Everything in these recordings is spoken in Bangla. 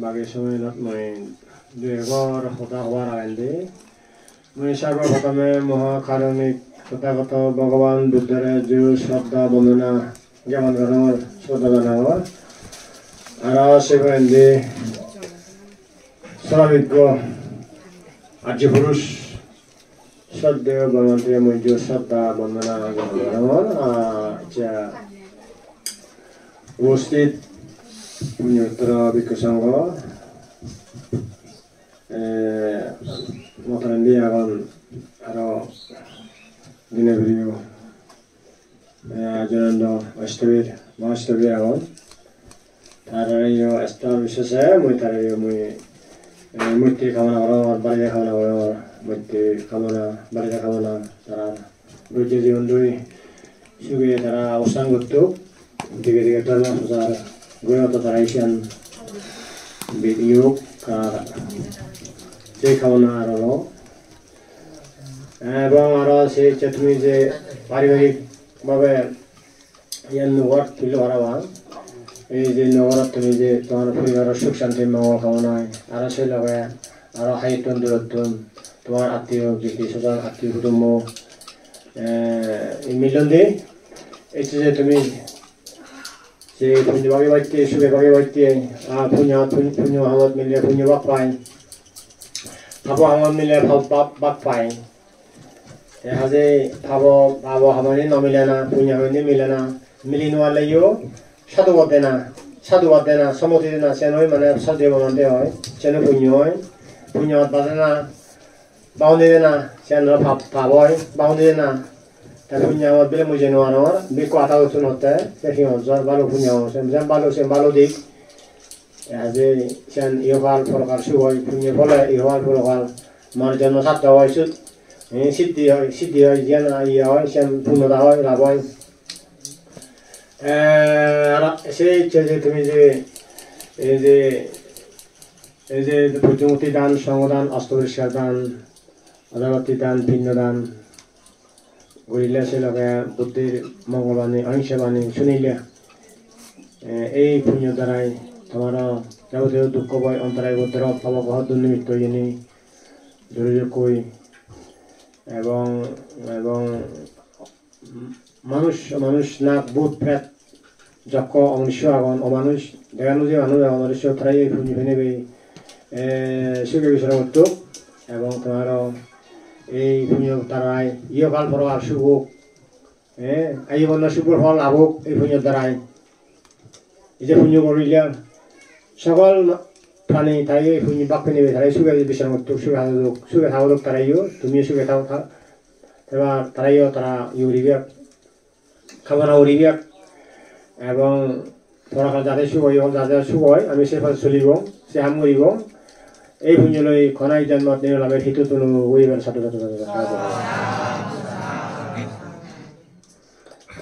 বাকি সময়ত মই 2000 হওয়ার আগে মই সর্বপ্রথমে মহাকারণিক তথাগত ভগবান বুদ্ধের যে শ্রদ্ধা বন্দনা জ্ঞাপন করার শ্রদ্ধা জানাবো আর সেখানে স্বাভাবিক আর্য পুরুষ শ্রদ্ধেয় ভগবানকে মই যে শ্রদ্ধা বন্দনা জ্ঞাপন করাবো উপস্থিত পুণ্যোত্তর ভিক্ষু সংঘ মতানন্দী এখন আরো দিনে ভিডিও জনন্দ বাস্তবী এখন তার স্থল বিশেষে মই তার মই মূর্তি কামনা করা বাড়িতে কামনা করা মূর্তি কামনা বাড়িতে কামনা তারা রোজ জীবন দুই সুখে তারা অবস্থান করত দিকে দিকে ধর্ম প্রচার গড়ে তারা এসেন ভিডিও সেই কামনা আরো এবং আরো সেই তুমি যে পারিবারিকভাবে ইয়ান নগর তুলে হারাবা এই যে নগরত তুমি যে তোমার পরিবারের সুখ শান্তি মঙ্গল কামনায় আরো সেই লগে আরো হাইটন দূরত্বন তোমার আত্মীয় ব্যক্তি স্বজন আত্মীয় কুটুম্ব মিলন দিয়ে এই যে তুমি যে পুণ্য ভাগে বাড়তে সুখে ভাগে বাড়তে পুণ্য হামত মিলে পুণ্য বাক পায় ভাব হামত মিলে বাক পায় হাজে ভাব হামনি নমিলে না পুণ্য হামনি মিলে না মিলি নোয়ালেও সাধুবাদ দেয় না সম্মতি দেয় না সেন মানে সাধু মানতে হয় সেন পুণ্য হয় পুণ্যত বাজে না বাউন্দি দেয় না সেন ভাব হয় বাউন্দি দেয় না তাহলে পুণ্য হামত বিলে মুজে নোয়ানোর বি কথা উঠুন হতে দেখি অঞ্চল ভালো পুণ্য সেন ভালো দিক হাজে সেন ইহকাল ফলকাল সুখ হয় পুণ্য ফলে ইহকাল ফলকাল মার জন্ম সাধ্য হয় সিদ্ধি হয় জ্ঞান ইয়ে হয় সেন পূর্ণতা হয় লাভ হয় সেই যে তুমি যে এই যে প্রতিমূর্তি দান সংদান অস্ত্রপরিষ্কার দান অজাগতি দান ভিন্ন দান করিলে সে লগে বুদ্ধির মঙ্গলবাণী অহিংসা বাণী শুনিলে এই পুণ্য দ্বারাই তোমার যাবতীয় দুঃখ বয় অন্তরায় বুদ্ধের পাবক দুর্নিমিত্ত ইনি দুর্যোগ এবং মানুষ নাক বুধ প্রেত যক্ষ অমনুষ্য আগন অমানুষ দেখানো যে মানুষ অমনুষ্য তারাই এই পুঁজি ফেনেবে সুখে বিচরণ করত এবং তোমার এই পুণ্য তারাই ইহকাল পরকাল শুভ এই বন্য শুভর ফল আভোগ এই পুণ্যের দ্বারাই এই যে পুণ্য করিলে সকল প্রাণী তাই এই পুণ্য বাক ফেনেবে তারাই সুখে বিচরণ করত সুখে থাকত তারাইও তুমিও সুখে থাক এবার তারাইও তারা ইউরিবে খাবার উড়িবে এবং পরকাল যাতে সুখ হয় যাতে সুখ হয় আমি সে ফালে চলিব সে হাম করিব এই পুণ্যলৈ ঘনাই জন্মত নিলামে সিটো তোলো উড়িবার ছাত্ৰ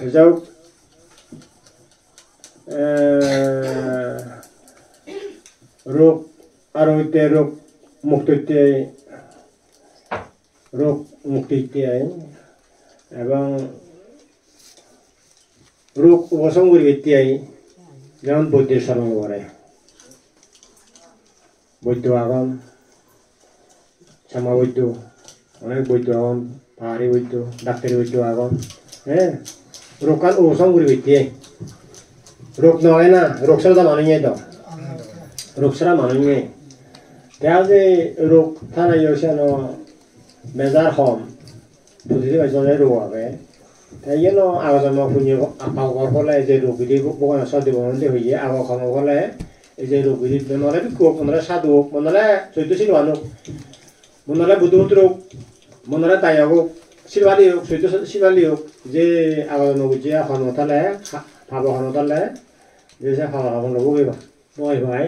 যাওক ৰোগ আৰু এতিয়া ৰোগ মুক্তি ইত্যাদি এবং রোগ উপশম করি ইত্যাদি যেমন বৈদ্যের শরণ করে বৈদ্য আগন শ্যামা বৈদ্য অনেক বৈদ্য আগন পাহাড়ি বৈদ্য ডাক্তারি বৈদ্য আগন রোগকাল উপশম করি ইত্যাদি রোগ নয় না রোগ ছাড়া মানুষ নেই তো রোগ ছাড়া মানুষ নেই দেখা যে রোগ থানায় বেজাৰ হম বুদ্ধি পাইছনে ৰোগ হবে তাই আগজন্ম পুণ্য পাকৰ ফলে যে ৰোগী বগান সাধু বনতে হয়ে আগখনৰ ফলে এই যে ৰোগী মনলে বিক্ষোভ মনলে সাধু হোক মনলে চৈত্যশীল মানুহ মনলে বুদ্ধমূৰ্তি হোক মনলে দায়ক হোক শিলবালী হোক শিলবালী হোক যে আগজন্ম বুঝে এখন উঠালে ভাব এখন উঠালে যে ভাবন ল'ব গৈ মই ভাই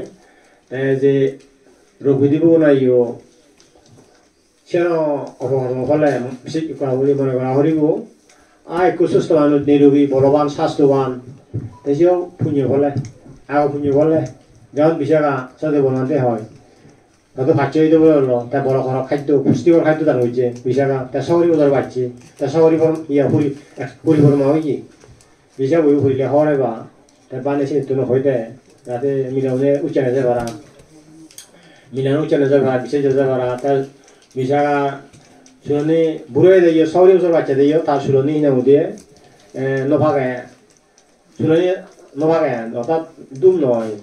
যে ৰোগী দিব নাইও সেন অপকর্ম ফলে মনে করা হরিব একটু সুস্থ মানুষ নিরোগী বলবান স্বাস্থ্যবান তেও পুণ্য ফলে আগ পুণ্য ফলে যেমন বিশাখা সাথে বনাতে হয় তাতে খাদ্য হইতে বললো তার বড় করা খাদ্য পুষ্টিকর খাদ্য তার হয়েছে বিশাখা তার শহরী বদল বাড়ছে তার শহরী ইয়া পরিবর্মা হয়েছে বিশাখ বই ফুরিলে হরে বা 대반에 신itu는 호이데 나데 미나오네 우짜네제 봐라 미나노 우짜네제 봐라 미세제 봐라 다 미사가 수련이 물어야 돼요 서울에 우선 맞춰야 돼요 다 수련이 있는 어디에 노파게 수련이 노파게 너다 둠 노이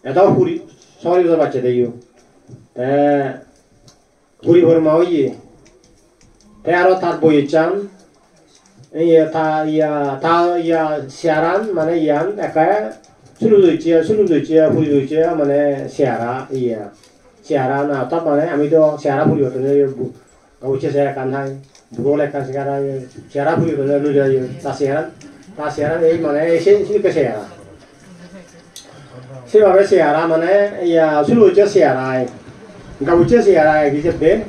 에다 후리 서울에 우선 맞춰야 돼요 후리 버마오이 대하러 다 보였잖 iya siaran mana ian kayak suruh cia mana siaran atau mana kami itu siaran puri itu nih kau saya kan hai boleh kan sekarang siaran puri itu nih lu jadi tak siaran ini mana sini ke siaran siapa siaran mana iya suruh siaran kau siaran gitu deh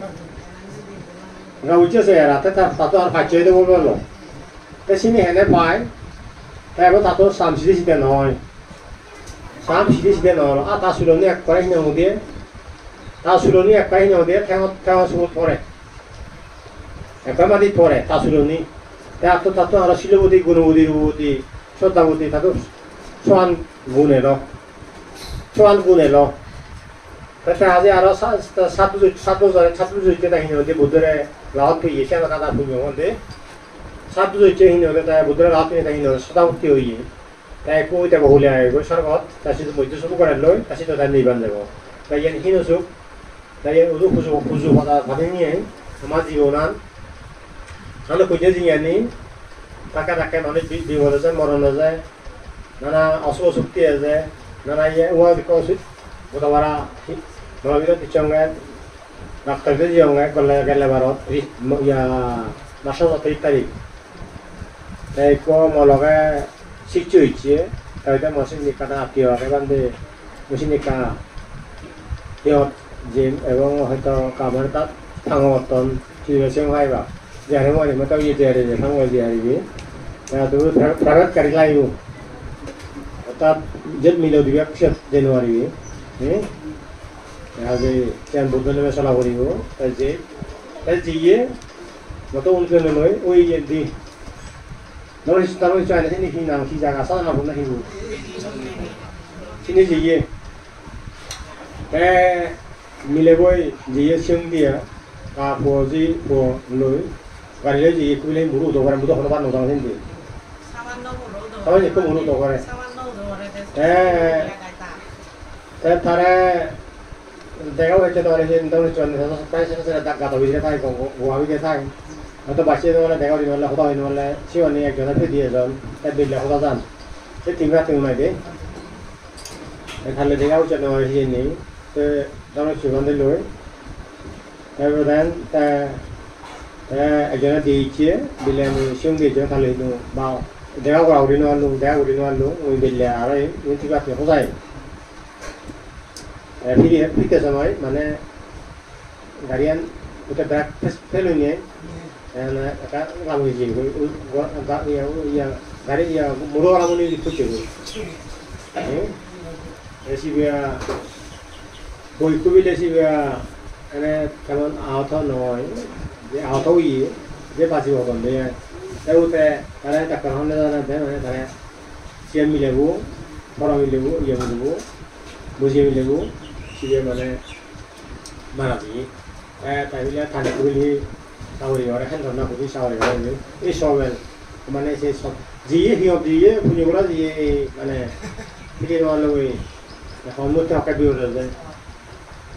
kau siaran tetap satu orang kacau itu boleh cái xin này này phải cái bữa ta tôi sắm xí xí tiền rồi sắm xí xí tiền rồi à ta sửa này cái gì nhau đấy ta sửa này cái gì nhau đấy theo số thôi cái mà đi thôi ta sửa này cái ta tôi 알아 실로 어디 구는 어디 쳤다 어디 ta tôi 소환 구네로 그래서 아직 알아 사도 있게 다니는데 모델에 라우트 예시하나 가다 보면인데 사도도 있지 힘을 다 모델 라우트에 다니는 수다우트 요이 다이고 때가 올려야고 서것 다시도 뭐 이제 수고가를 다시도 다니 입안되고 다이엔 힘으로 다이엔 우도 구조 받아 받으니 아마지오난 하나 고제지 아니 다카다카 너네 비워서 모르는데 나나 어서속티에제 나나 예 우와 비코스 보다와라 너비도 뒤청에 낙타들 지용에 걸레 바로 야 나셔서 있다리 대고 뭐라가 식주 있지 그때 무엇이니까 나 뛰어 해봤는데 무엇이니까 뛰어 짐 এবং হয়তো কামের তাত থাঙতন সিচুয়েশন হয়বা যারে মনে মতো ইয়ে দেরে থাঙ দিয়ারিবি তা তো প্রাইভেট গাড়ি লাইও অর্থাৎ জেট মিলো দিবে 1 জানুয়ারি আগে চান বুদ্ধলে চলা করিব তাই জিয়ে মতো উনকে নয় ওই দি 너는 좋아하는 생리 희망 시자가 사나 보나 희구 신이 지게 에 밀레보이 지에 시험디야 가 보지 보 로이 가리레 지에 꾸레 무루 도가라 무도 하나 반 노당 생디 사완이 그 무루 도가래 에 타래 내가 왜 저도 아니 너는 좋아하는 사서 빠이셔서 딱 가다 위에 타이 고 고아위에 타이 atau baca itu malah dengar ini malah kota ini malah siapa nih yang jualan itu dia zon, tapi dia kota zon, saya tinggal deh, kalau dia ucap nama ini, tuh dalam cuman dulu, kemudian ajarnya diici, bila museum dia kalau itu bawa, dia orang lalu, bila ada ini juga dia kota ini, pilih sama mana, garian udah berak pelunya. 라무지 가리 무로 라무니 붙죠. 에시비아 보이쿠빌 에시비아 안에 가면 아우터 노이 이제 아우터이 이제 빠지 오던데 때우때 가래 딱 하는 데는 가래 시엠밀레고 바람밀레고 이엠밀레고 무지밀레고 시에 만에 말하지 타이빌레 타니쿠빌리 사오리 orang kan karena budi saori orang ini soal mana sih soal dia hidup dia punya orang dia mana dia malu ini kamu tak kabur aja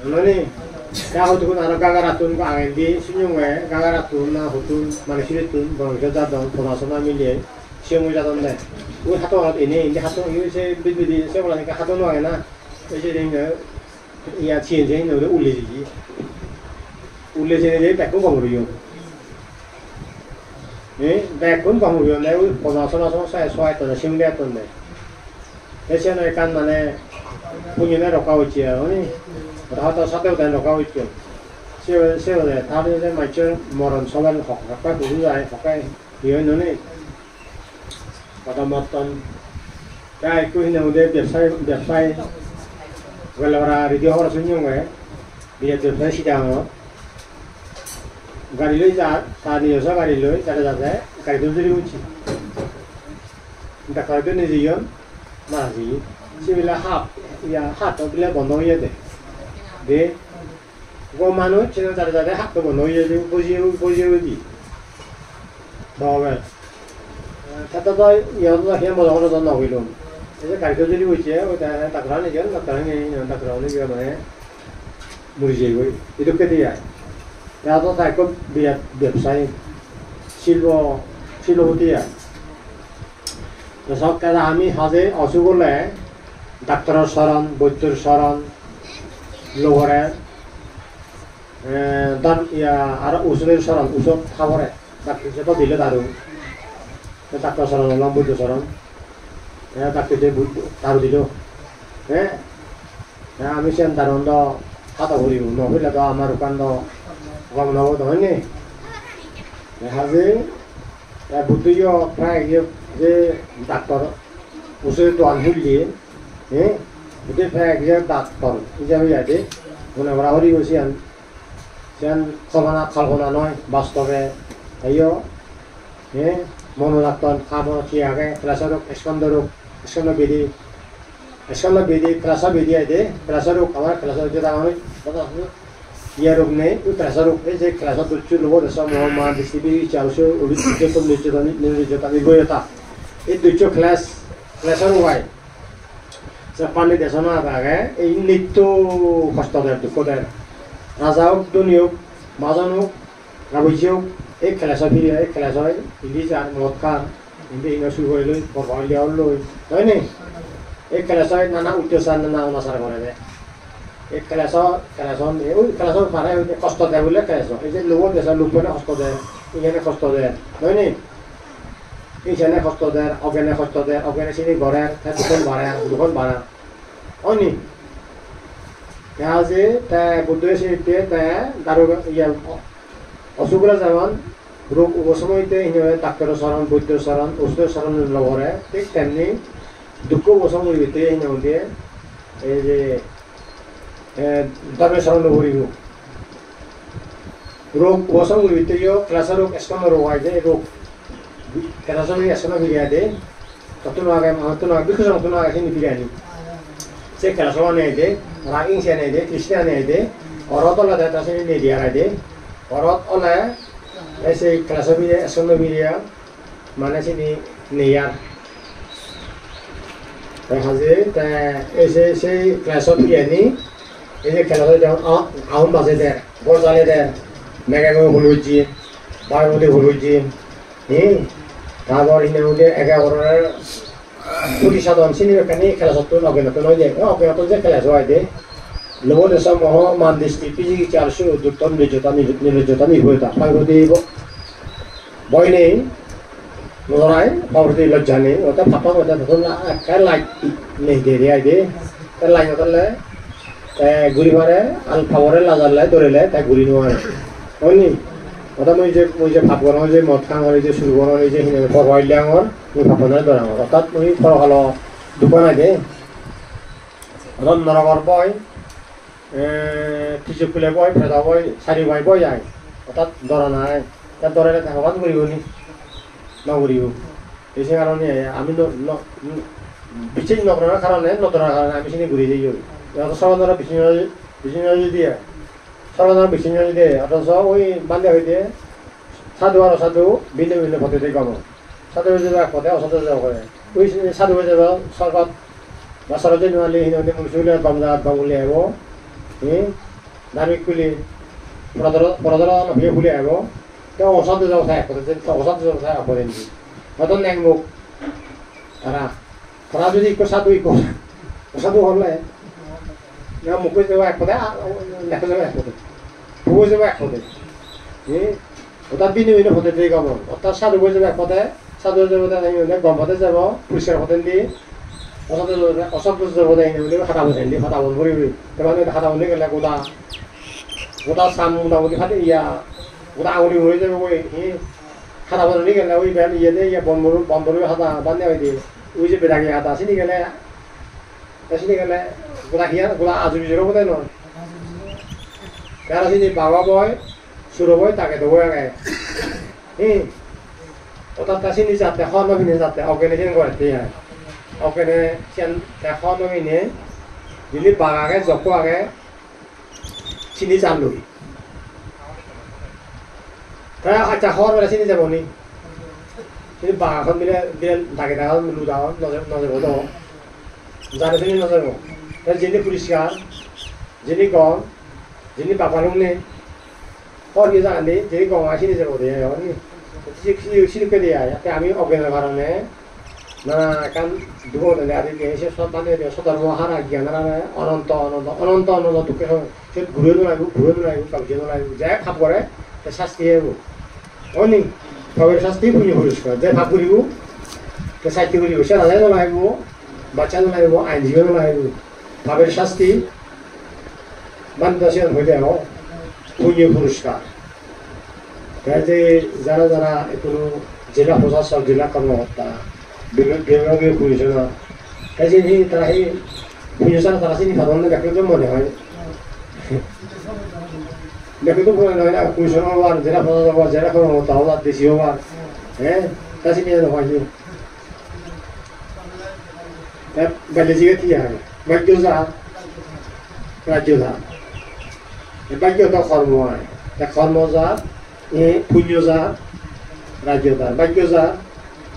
mana dah aku tuh anak gagaratun kau angin di senyum gagaratun na hutun mana sih itu bang kita dah pernah milih siapa yang jatuh deh gua hatu ini hatu ini saya bidi saya malah nikah hatu nuangin na jadi ini ya cincin ini udah uleh jadi tak kau ngurus 백 분 방법이요. 내가 보나서나서 사이트에 심리했던데. 대신에 간만에 본인의 로가고 있지요. 아니, 하다 사대로 된 로가고 있죠. 세월에 다른 데 맞죠. 모른 소변 가까이 부르자 가까이 이어는 pada moton ya itu ini udah biasa kalau orang radio orang senyum dia biasa sidang गाड़ी ले जा सानी योसा गाड़ी ले चले जाते हैं गाड़ी दूसरी ऊँची इंटा कर दे नहीं जियो মাঝি সেগুলা হাতও বিলা বন্ধ হয়ে যায় দে গো মানুষ ছিল যারা যারা হাতও বন্ধ হয়ে যায় বুঝিয়ে দি বাবা তাতে তো ইয়াতো হিয়া মজা করে জানা হইল এই যে গাড়িতে যদি হয়েছে ওটা ডাক্তার নিয়ে গেল ডাক্তার নিয়ে গেল মানে মরে যাই গই এটুকু কেটে যায় ইয়াতো তাই খুব ব্যবসায়ী শিল্পপতি যায় তো সব কাজে আমি হাজে অসুখ হলে ডাক্তারের শরণ বৈদ্যর শরণ লোহরে আর ওষুধের শরণ ওষুধ খাবরে ডাক্তার তো দিলে দারু ডাক্তার শরণ হলাম বৈদ্য শরণ ডাক্তার দারু দিল হ্যাঁ আমি সেন দারুণ খাতা করিব নহলে তো আমার ওখান তো গম নব তো হয়নি হাজে বুদ্ধিও প্রায় যে ডাক্তার ওষুধের দোকান খুললিয়ে হ্যাঁ বুদ্ধি প্রায় ডাক্তার হিসাবে যাইতে মনে করা হরি গেছি সেন কল্পনা নয় বাস্তবে তাইও হ্যাঁ মনো ডাক্তার খাবো ঠিক আগে প্রেসার রোগ স্কন্দ বেদি প্রেসার বেদি আইতে প্রেসার রোগ আমার প্রেসার যেটা হয় ইয়া রোগ নেই ওই প্রেসার রোগ এই যে প্রেসার দুচ্ছু লোক দেশা মহা ডিস্ট্রিবি চালশো অভিযোগ নির্যাতন নির্ভয়তা এই দুচ্ছ প্রেসার রোগ হয় পানি দেশ না আগে এই নিত্য কষ্ট দেয় দুঃখ দেয় রাজা হোক ধনী হোক মাজন হোক রাবৈজি হোক এই খেলাচা ফিরে এই খেলাচাই ইলি যার মদ খান কিন্তু ইনো শুরু করে লৈ বরফাল লিয়াও লৈ হয় নি এই খেলাচাই নানা অত্যাচার নানা অনাচার করে দেয় এই খেলাচন ওই খেলাচন মানে কষ্ট দেয় বলে খেলাচ এই যে লোক দেশৰ লোকজনে কষ্ট দেয় ইখানে কষ্ট দেয় হয় নি ইখানে কষ্ট দেয় অজ্ঞানে কষ্ট দেয় অজ্ঞানে চিনি গড়ে দুখন বাড়া হয় নি যে তাই বুদ্ধের শিল্পে তাই দারু ইয়া অসুখগুলো যেমন রোগ উপশমিতে ডাক্তারের শরণ বৈদ্যর শরণ ওষুধের শরণ লগরে ঠিক তেমনি দুঃখ উপশম হইতে দিয়ে এই যে ধর্মের শরণ করিব রোগ উপশম হইতে ক্লাসের রোগ স্কন্দ রোগ হয় যে রোগ ক্লাসের রোগ স্কন্দ ফিরিয়ে দেয় ততন আগে বিশেষ মতন আগে সে ফিরিয়ে আনি সে ক্লাসও নেই দে রাগিং সে নেই দে খ্রিস্টান নেই দে অরতলা দেয় তার সে নিয়ে দিয়া দে অরত ওলে সেই ক্লাসও ফিরে স্কন্দ ফিরিয়া মানে সে নেয়ার হাজে সেই ক্লাসত ফিরিয়ে নি এই যে খেলাধুলা যখন আহন বাজে দেয় বর জ্বালে দেয় মেঘাগো ভুল হচ্ছে বাঘ মধ্যে ভুল হচ্ছে তারপর হিনে মধ্যে 11 প্রতিসাধন সিনেমাখানি খেলা সত্ত্বেও অজ্ঞানত নয় যে অজ্ঞানত যে খেলা হয় দে লোক দেশৰ মহ মান দৃষ্টি পিজিকি চালশো দুর্তন নির্যাতন নির্ভয়তা পার্বতী ভয় নেই নজরায় পার্বতী লজ্জা নেই ওটা ফাপা ওটা তখন লাইট নেই দিয়ে আই দে তার লাইন ওটালে ঘুরি মারে আল খাবরে লাজারলে ধরেলে তাই ঘুরি নোয়ারে হয়নি ওটা মই যে ভাত বনাও যে মদ খাং হয় যে চুর বনাও যে বরবাইলে আমার মই ভাত বনাই ধরা অর্থাৎ মই ফরকাল দোকান আই দে অর্থাৎ নরকর বয় কিছু খুলে বয় ফেদা বয় চারি ভাই বয় যায় অর্থাৎ ধরা নাই তার ধরে থাকাত ঘুরিব নি নঘুরিব এই কারণে আমি বিচ্ছেদ নকরার কারণে নধরার কারণে আমি সেখানে ঘুরে যাই সর্বধারা বিচ্ছিন্ন দিয়ে সর্বধারা বিচ্ছিন্ন দিয়ে অথচ ওই বান্ধে হইতে সাধু আর অসাধু ভিন্ন ভিন্ন পদ্ধতি গম সাধু হয়ে যাবে এক পথে অসাধু যাব করে ওই সাধু হয়ে যাব সরকার বা সরকারি নোয়ালি সিহঁতে মুনিচিপালিটি গম জাগাত গম উলিয়াই আহিব ধাৰ্মিক খুলি পৰদৰা নহিয়ে খুলি আহিব তেওঁ অসাধু যাব চাই এক পথে অসাধু যাব চাই এক পথে নেকি হয়তো নেং মোক তারা যদি একটু সাধু অসাধু হলে মুখে যাব এক পথে লেখা যাবে এক পথে ভুগো যাব এক পথে অর্থাৎ ভিন্ন ভিন্ন পদ্ধতি গম অর্থাৎ সাধু হয়ে যাবে এক পথে সাধু হয়ে যাবে গম পথে যাব পরিষ্কার পথে দিয়ে অসাধু যাব খাতা বসাই দিয়ে খাতা বন্ধ করবি তারপরে খাতা বন্ধ গেলে গোটা চাম মোটামুটি খাতে গোটা আঙুলি হয়ে যাবে ওই খাতা বন্ধ গেলে ওই ইয়ে দিয়ে বন্ধ খাতা বান্ধে হয়ে দিয়ে ওই যে বেদাগি হাত আসিনি গেলে গোলা হিয়া গোলা আজু বিজুর বোধ নয় তার আসিনি বাবা বয় সুর বয় তাকে তো বয় আগে ওটা আসিনি যাতে হন নভিনে যাতে অর্গানাইজেশন করতে হয় oke sian tekono ini jadi bagage joko age sini चालू ता अच्छा खबर वाला sini যাব নি ini bagakon bilang থাকে থাকে lu daw নজর হতো জানে তিনি নজর হতো তাহলে যিনি পরিষ্কার যিনি কম যিনি বাপালুং নেই কর কি জানি যিনি কম আসিনি যাব দে নি শিরকে দিয়া যাতে আমি অজ্ঞানের কারণে না কান দুবনে আদি এসে সব মানে সদর মহারা জ্ঞানরা অনন্ত অনন্ত অনন্ত অনন্ত দুঃখে সে ঘুরে নলাইব কাবজে নলাইব যা খাপ করে তা শাস্তি হইব অনি তবে শাস্তি পুণ্য পুরস্কার যে ভাব করিব তা সাহিত্য করিব সে রাজাই নলাইব বাচ্চা নলাইব আইনজীবী নলাইব ভাবের শাস্তি বান্দাসেন হইতে হোক পুণ্য পুরস্কার তাই যে যারা যারা কোনো জেলা প্রশাসক জেলা কর্মকর্তা বিভাগীয় কমিশনার তাই যে তারা এই পুণ্যসারা তারা চিনি সাধারণ ব্যক্তিগত মনে হয় ব্যক্তিগত মনে হয় না কমিশনার হওয়ার জেলা প্রশাসক হওয়ার জেলা কর্মকর্তা হওয়ার দেশি হওয়ার হ্যাঁ তা চিনি হয় যে বাইরে জিগে কি হয় বাক্যজা রাজ্যজা বাক্যতা কর্ম হয় তা কর্মজা পুণ্যজা রাজ্যজা বাক্যজা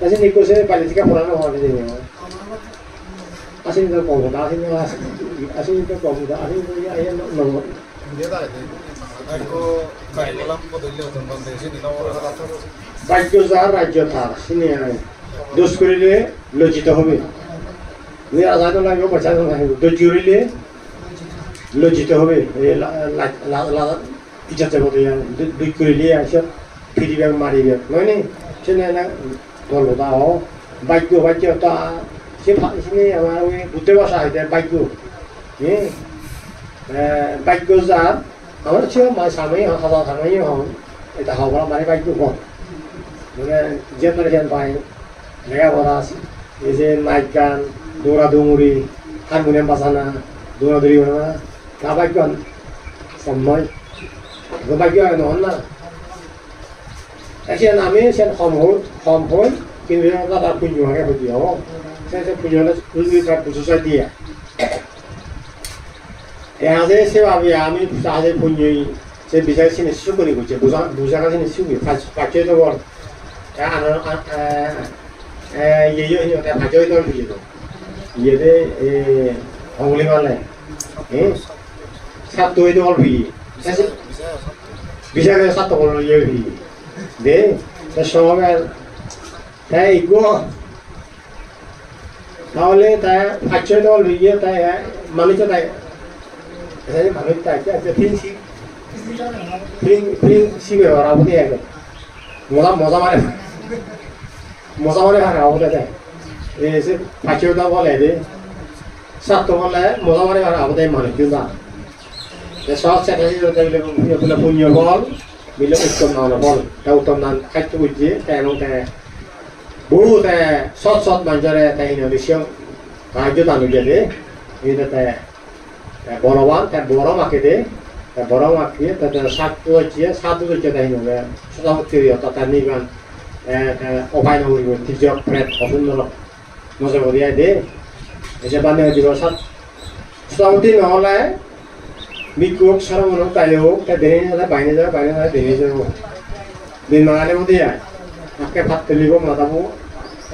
Kasi ni ko sa politika pura na hawak din niyo. Asin ito ko, asin ito ko, asin ito ayan no. Hindi tayo. Ako kailan po dito ng bandesin ito wala sa. Bagyo za rajyo thar sini ay. Dos kurile lojito hobe. Ni azado la yo bacha na hai. Do jurile lojito hobe. La ijat jabo de yan. Do kurile asha phiri bag mari bag. Noi chene na বলবো তাও বাক্য তা সে ফাঁসিনি আমার ওই বুদ্ধি ভাষা হইতে বাক্য বাক্য যা আমার ছিল মানে স্বামী হাজার স্বামী হন এটা হওয়া মানে বাক্য হন মানে যে তারা যেন পাই লেখাপড়া এই যে নাচ গান দৌড়াদৌড়ি হারমোনিয়াম বাজানা দৌড়াদৌড়ি বানা তা বাক্য সময় বাক্য নহন না Kasi namin siya homehole, kinuha ka tapos punya ka pati ako. Saya punya na ulit ka puso sa dia. Kasi siya kami sa punya saya bisa sini suku ni kucing, busa ka sini suku, pakai itu bor. Ya ये ini ada pakai itu begitu. Ye deh hongli mana? Satu itu kalau beli, bisa ke satu kalau ye beli. দে সমাবেশ তাই গো তাহলে তাই আচ্ছা দল হইয়ে তাই মানুষ তাই এখানে মানুষ তাই আছে ফিং সিবে ওরা বলি একদম মজা মারে হারা ওটা তাই এসে আচ্ছা দল বলে দে সাত বলে মজা মারে হারা ওটাই মানুষ কিন্তু সব সেটাই বলে পুণ্য বল bila utam na bol ta utam nan khat tu je ta long ta bu ta sot manjare ta Indonesia raju ta nu je de ini ta borowan ta boroma ke de ta boroma ke ta satu je ta inu ga satu tiri ta tani gan ta obai no uri tijo pret ofun no no se bodia de ese bane jibo satu tin no la Mikuk sarang orang tayo, kita dene ada banyak dene jauh. Di mana le mudi ya? Pakai pat telibong mata bu,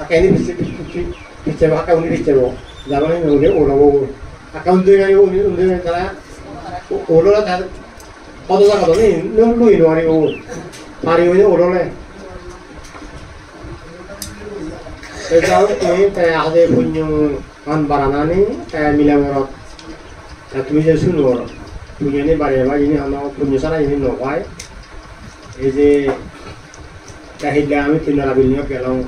pakai ini bisa pakai ini bisa bu. Jangan ini mudi orang bu. Pakai untuk yang ini cara orang lah tak. Kalau tak ada ini, lu ini orang bu. Hari ini orang le. Sekarang ini saya ada punya kan barang ni, saya milang orang. Saya tulis sunul orang. Punya ni barang ini hanya punya sana ini nokai. Ini kahit kami tinggal bilnya kalau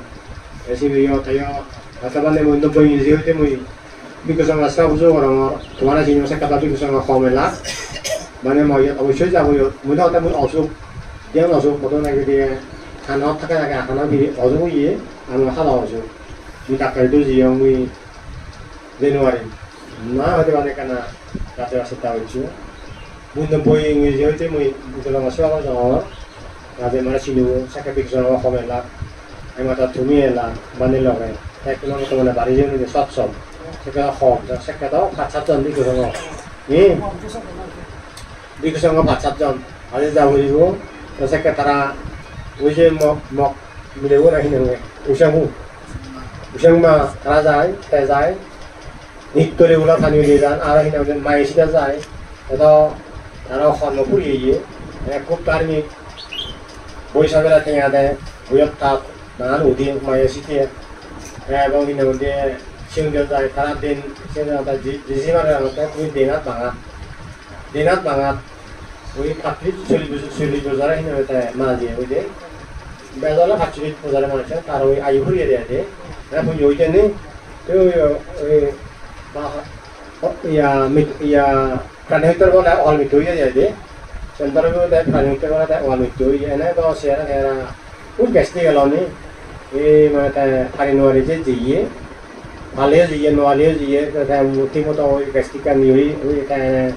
SBO tayo ataban mo no boy niyo te mo because ang asa uso orang kumana sinyo sa katabi ko sa komela mane mo ya অবশ্যই যাব mo daw ta mo also yang also foto na gidi kana taka na kana bi also mo ye ano hala also ni takal do ji yang mo January na hadi bane kana kata sa tawo ju Bunda boy niyo te mo ito lang aswa ko Ada mana sini, saya kepikir sama komen lah, emang tak tumi lah, bandel lah kan. 1 km mana bari jeung di sot-sot seka khom seka to 4-7জন di kusango di kusango 4-7জন ari jaburigo seka tara uje mok milewo na hinenge usangma tara jai নিত্যরে উলা খানি দিয়ে যান আর হিনা মাইসিটা যায় এটা তারা খন্নপুর ইয়ে খুব তার্মিক বৈশাখেরা ঠেঙা দেয় বইয়ের তাপ নানান উদি মাইসিতে এবং হিনা মধ্যে সিংদের যায় তারা দিন জিসিমারে আমাকে তুমি দিনাত ভাঙাত ওই 40 বছর হিনা হতে মাঝে ওই যে বেজালা 40 বছরের মানুষ তার ওই আয়ু ঘুরিয়ে দেয় যে এখন ওইটা নেই তো ওই ya karena itu kalau ada orang itu ya jadi sebentar itu ada karena itu kalau ada orang itu ya ini kalau saya kira pasti kalau ini mana hari nuari jadi nuari kita mesti mau tahu pasti kan ini kayak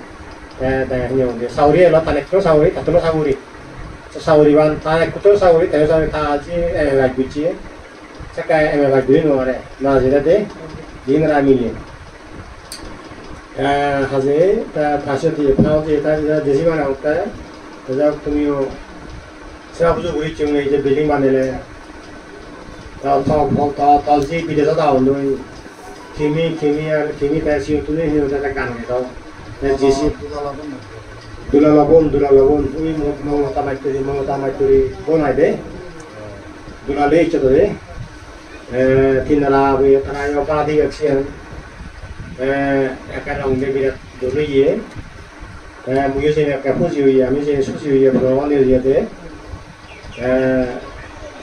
ini sauri lah tanek terus sauri katanya sauri ban tanek terus sauri terus sauri taji lagi sih sekarang lagi nuari nah jadi deh ini ramai haze ta pashe ti pao ti ta desi mana hota hai ta tumiyo sab jo guri chunge je building banele ta ji bidesa da hondo kimi ta si tu ne hota ta kan to ta jisi dula labon ui mo ta mai turi bonai de dula le chodo de tinara we tara yo pa di action akan orang berbeda dulu ye, mungkin saya akan fusi ye, kami saya fusi ye, berlawan ye deh,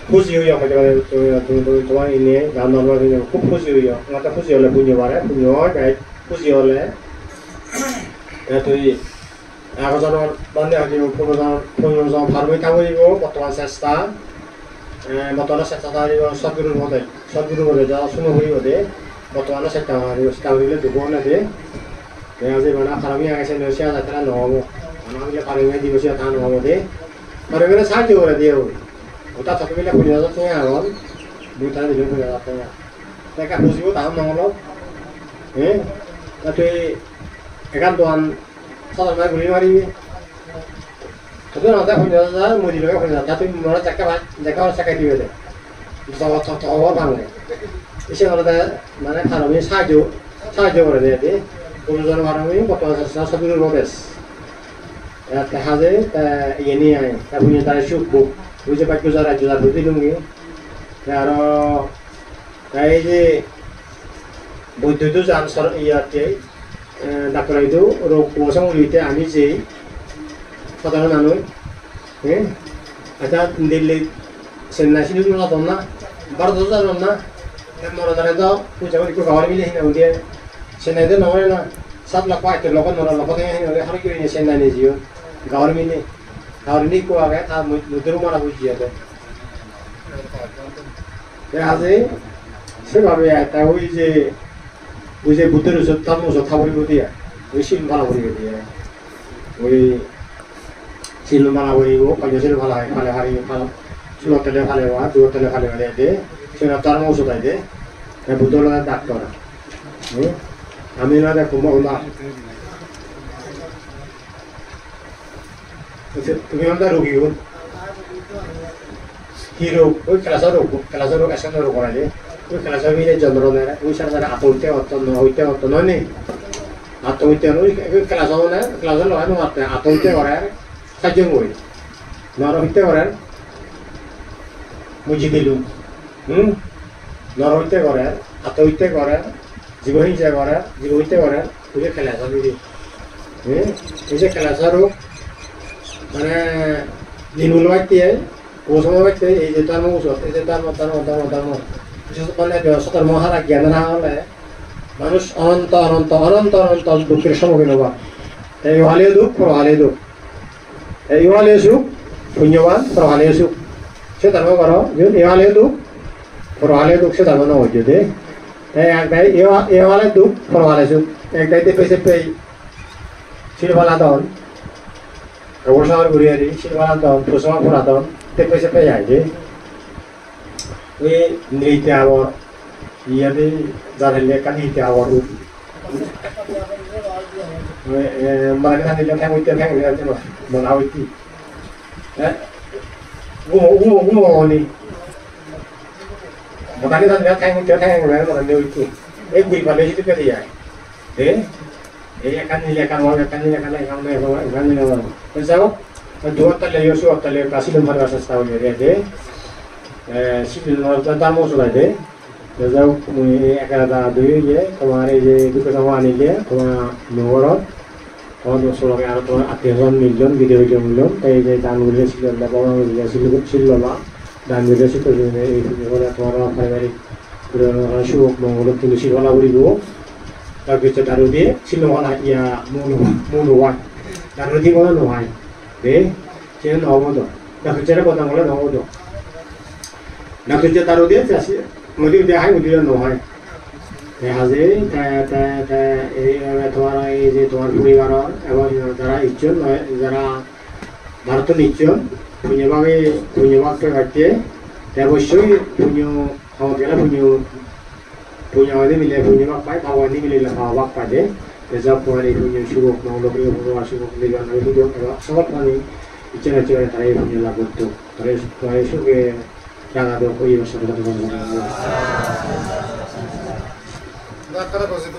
fusi ye tuan ini, gambar ini, fusi ye, nggak fusi oleh punya kayak fusi oleh, itu ye, aku jangan banding lagi punya farming tahu itu, batuan sesta, batuan sesta tadi saburu mode, jauh semua beri mode. Batuan saya tahu itu dukungan ada, ya jadi mana kalau yang saya Indonesia ada kan normal, mana dia kalau yang di Indonesia tahan normal deh, kalau yang sahaja orang dia, udah satu bila punya satu yang awal, bukan di jumlah yang apa, mereka musuh tahu normal, tapi kan tuan salah mana guli mari, tapi nanti punya satu mau dilakukan punya, tapi mana cakap orang cakap dia deh, bisa waktu awal banget. इसे वाला माने खाना में साजो वाला दे उन्होंने वाला में बतौर सब लोग रोबेस कहाँ से ये नहीं आए तब ये तारे शुभ बुक मुझे बात गुजारा होती लूँगी यारो कहीं जे बुद्ध जान सर ये आते डॉक्टर itu रोग पोषण उलीते आमी जे साधारण मानव अच्छा दिल्ली सेनासी नुन ना तोना बार दो जान ना Mora itu punya itu kawal milih ini dia senai itu nomornya na 7 lakh itu lokal nomor lokal yang ini hari ini senai ini jio kawal ini ko agak tak mudah mana puji ada ya hasil sebab ya tahu uje butuh usut tamu usut tahu dia usin mana dia sil mana wo kalau sil mana hari kalau sudah telepon dua telepon ada sehingga tamu usut ada ya betul lah dokter, kami ada kumau তুমি আমরা রোগী হিরো ওই খেলাসা রোগ এসে রোগ করা যায় ওই খেলাসা মিলে যন্ত্রণা ওই সারা আতঙ্কে হইতে নয় নি আতঙ্কে ওই খেলাসা মানে খেলাসা লয় না আতঙ্কে করার সাহায্য করি নর হইতে করার বুঝি দিলু নর হইতে করার আতঙ্কে করার জীব হিংসা করার জীব হইতে করার ওই যে খেলাসা দিদি এই যে খেলাসা রোগ মানে নির্মূল বাড়তে পৌঁছানো বাড়তে এই যে ধর্ম উৎসব এই যে ধর্ম বিশেষ করে সতর মহারা জ্ঞান না হলে মানুষ অনন্ত দুঃখের সম্মুখীন হবা এই ইহালীয় দুঃখ পরহালীয় দুঃখ এই ইহালীয় সুখ পুণ্যবান পরহালীয় সুখ সে ধর্ম করো যে ইহালীয় দুঃখ পরহালীয় দুঃখ সে ধর্ম না হচ্ছে দে তাই একটাই ইহালীয় দুঃখ পরহালীয় সুখ একটাইতে পেছে পেয়ে শিলভালা দন Orang beriari, siapa tahu, pusat pun ada, tapi siapa yang je, ini nilai awal, iya deh dari kan itu awal mereka nanti lihat yang itu mah mau itu gua nih makanya nanti lihat yang itu mana itu gue balik itu kan ya kan mau pensavo dua tali yo su tali casi non farga sa stavo vedete si non tratamos la de pensavo akan ada dua ye kemarin je itu sama ani je sama nomor kalau solo que harto atesan million video million kayak je tan udah sih lah bawa udah sih lah dan udah sih tuh ini orang orang primary udah rasio mau udah tinggal sih wala urigo tapi cetaru dia sih wala ya mulu wan dan udah tinggal nuhai 쟤는 너무도 나 그때를 보던 걸로 너무도 나 그때 따로 돼 자시 어디 돼 하이 어디로 놓아요 내 하지 대 도와라 이제 도와 우리가로 에버지 자라 있죠 자라 마라톤 있죠 분야박에 갈때 대보쇼이 분야 하오게라 분야 어디 밀래 분야박 파이 바와니 밀래 바와박 파데 그래서 보안이 분야 수고 나오고 그리고 수고 밀려나 이거 서버판이 이제는 다리 분야 라고도 다리 속에 나가도 거의 없어서 그런 거. 나 따라 보세요.